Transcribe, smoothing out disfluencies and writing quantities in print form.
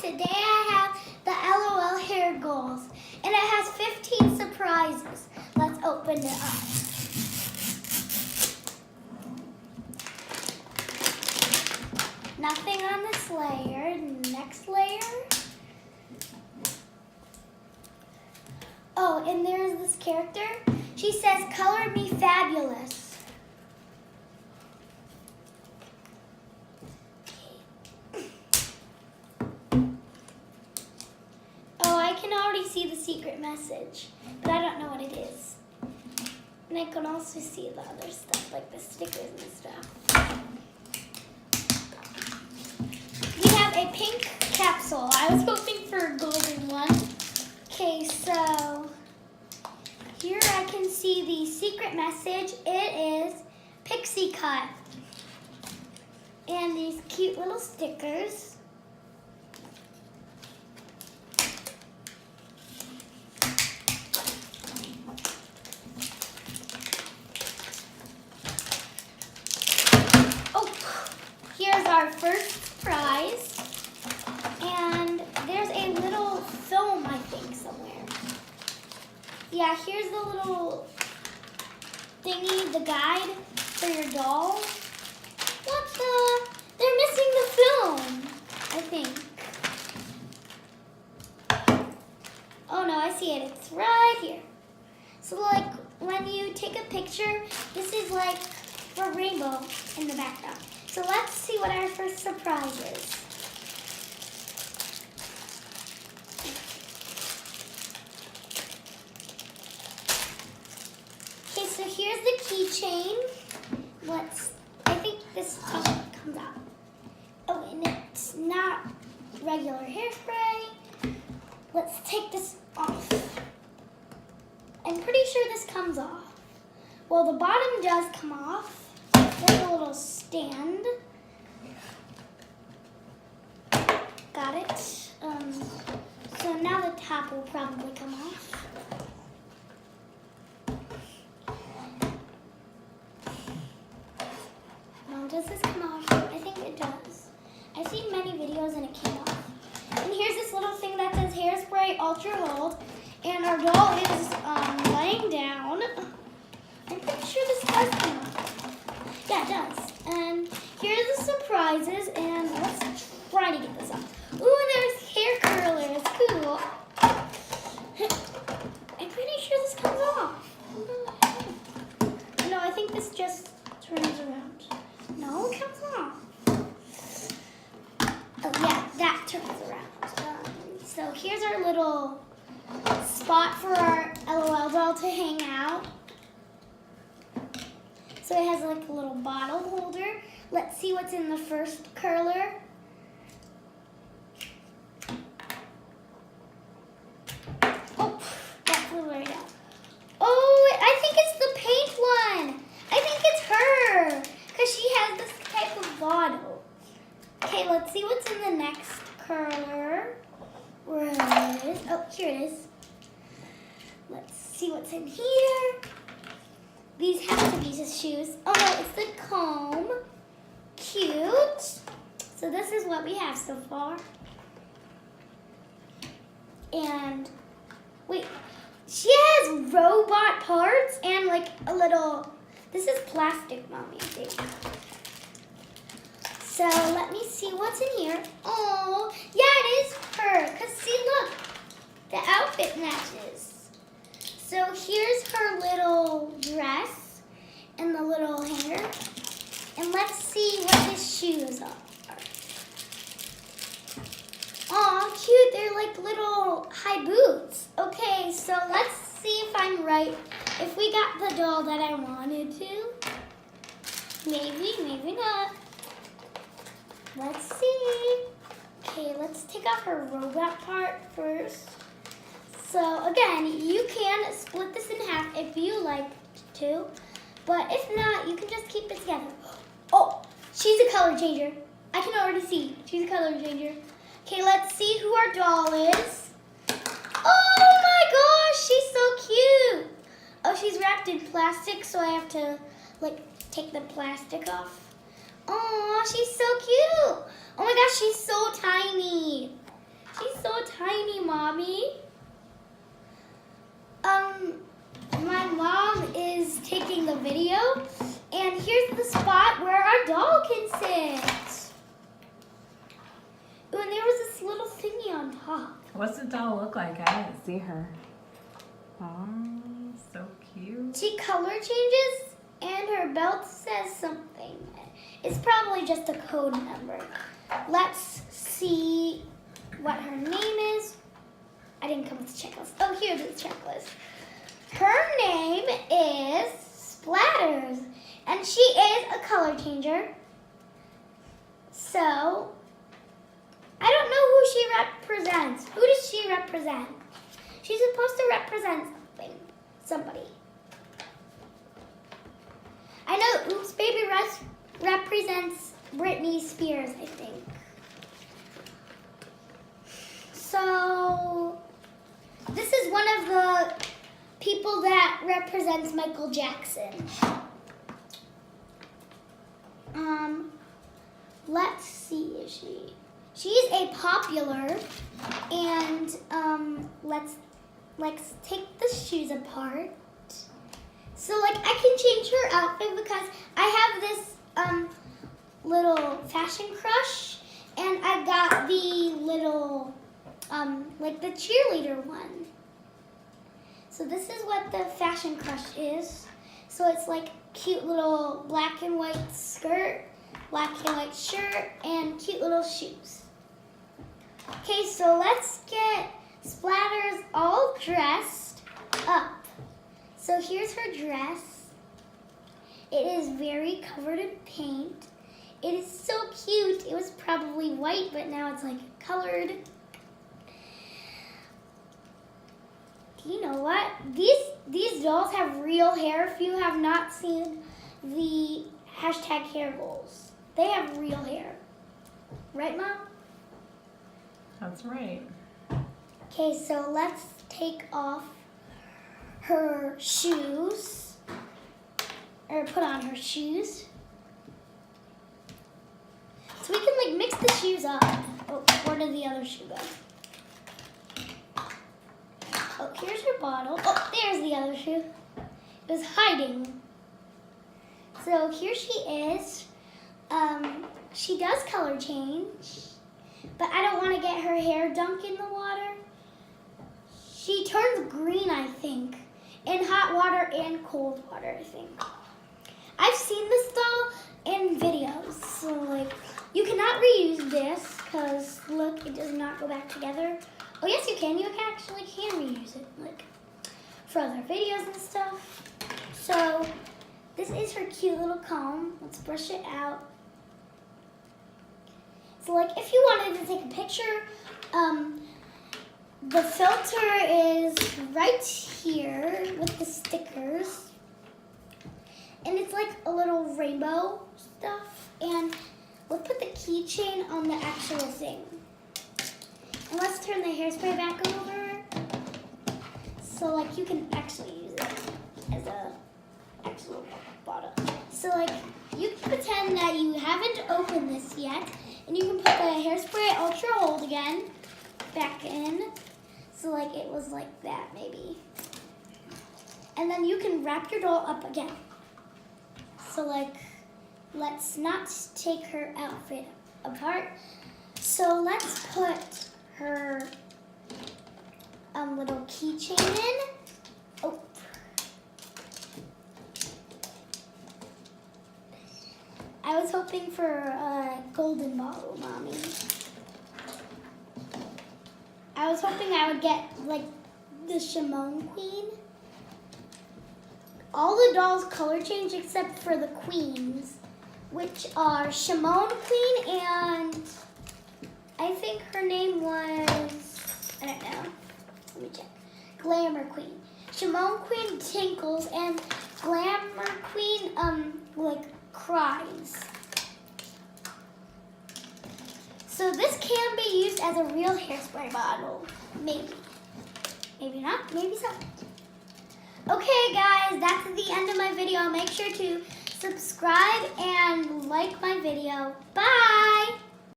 Today I have the L.O.L hair goals, and it has 15 surprises. Let's open it up. Nothing on this layer. Next layer. Oh, and there's this character. She says, "Color me fabulous." I can already see the secret message, but I don't know what it is. And I can also see the other stuff, like the stickers and stuff. We have a pink capsule. I was hoping for a golden one. Okay, so here I can see the secret message. It is Pixie Cut. And these cute little stickers. Here's our first prize, and there's a little film, I think, somewhere. Yeah, here's the little thingy, the guide for your doll. What the? They're missing the film, I think. Oh no, I see it. It's right here. So like when you take a picture, this is like for rainbow in the background. So let's see what our first surprise is. Okay, so here's the keychain. I think this comes out. Oh, and it's not regular hairspray. Let's take this off. I'm pretty sure this comes off. Well, the bottom does come off. There's a little stand. Got it. So now the top will probably come off. Now, does this come off? I think it does. I've seen many videos and it came off. And here's this little thing that says Hairspray Ultra Hold. And our doll is laying down. I'm pretty sure this does come off. Yeah, it does. And here's the surprises, and let's try to get this off. Ooh, there's hair curlers. Cool. I'm pretty sure this comes off. No, I think this just turns around. No, it comes off. Oh, yeah, that turns around. So here's our little spot for our L.O.L doll to hang out. So it has like a little bottle holder. Let's see what's in the first curler. Oh, that flew right out. Oh, I think it's the paint one. I think it's her, because she has this type of bottle. Okay, let's see what's in the next curler. Where it is. Oh, here it is. Let's see what's in here. These have to be his shoes. Oh no, it's the comb. Cute. So this is what we have so far. And wait, she has robot parts and like a little, this is plastic, Mommy, I think. So let me see what's in here. Oh, yeah, it is her. Because see, look, the outfit matches. So here's her little dress and the little hanger. And let's see what his shoes are. Aw, cute. They're like little high boots. Okay, so let's see if I'm right. If we got the doll that I wanted to. Maybe, maybe not. Let's see. Okay, let's take off her robot part first. So again, you can split this in half if you like to, but if not, you can just keep it together. Oh, she's a color changer. I can already see. She's a color changer. Okay, let's see who our doll is. Oh my gosh, she's so cute. Oh, she's wrapped in plastic, so I have to like take the plastic off. Oh, she's so cute. Oh my gosh, she's so tiny. Mommy. My mom is taking the video, and here's the spot where our doll can sit. Ooh, and there was this little thingy on top. What's the doll look like? I didn't see her. Oh, so cute. She color changes, and her belt says something. It's probably just a code number. Let's see what her name is. I didn't come with the checklist. Oh, here's the checklist. Her name is Splatters, and she is a color changer. So, I don't know who she represents. Who does she represent? She's supposed to represent somebody. I know Oops Baby represents Britney Spears, I think. So, this is one of the people that represents Michael Jackson. Let's see, is she? She's a popular, and let's take the shoes apart. So like I can change her outfit because I have this little fashion crush, and I got the little like the cheerleader one. So this is what the fashion crush is. So it's like cute little black and white skirt, black and white shirt, and cute little shoes. Okay, so let's get Splatters all dressed up. So here's her dress. It is very covered in paint. It is so cute. It was probably white, but now it's like colored. You know what? These dolls have real hair. If you have not seen the hashtag hair goals, they have real hair. Right, Mom? That's right. Okay, so let's take off her shoes, or put on her shoes. So we can like mix the shoes up. Oh, where did the other shoe go? Oh, here's her bottle. Oh, there's the other shoe. It was hiding. So here she is. She does color change, but I don't want to get her hair dunked in the water. She turns green, I think, in hot water and cold water, I think. I've seen this doll in videos, so like, you cannot reuse this, because look, it does not go back together. Oh yes, you can. You actually can reuse it, like for other videos and stuff. So this is her cute little comb. Let's brush it out. So like, if you wanted to take a picture, the filter is right here with the stickers, and it's like a little rainbow stuff. And let's put the keychain on the actual thing. And let's turn the hairspray back over, so like you can actually use it as a actual bottle. So like you can pretend that you haven't opened this yet, and you can put the hairspray ultra hold again back in. So like it was like that maybe. And then you can wrap your doll up again. So like, let's not take her outfit apart. So let's put her little keychain in. Oh. I was hoping for a golden bottle, Mommy. I was hoping I would get like the Shimon Queen. All the dolls color change except for the queens, which are Shimon Queen and I think her name was, I don't know, let me check. Glamour Queen. Shimon Queen tinkles and Glamour Queen like cries. So this can be used as a real hairspray bottle. Maybe. Maybe not, maybe so. Okay guys, that's the end of my video. Make sure to subscribe and like my video. Bye!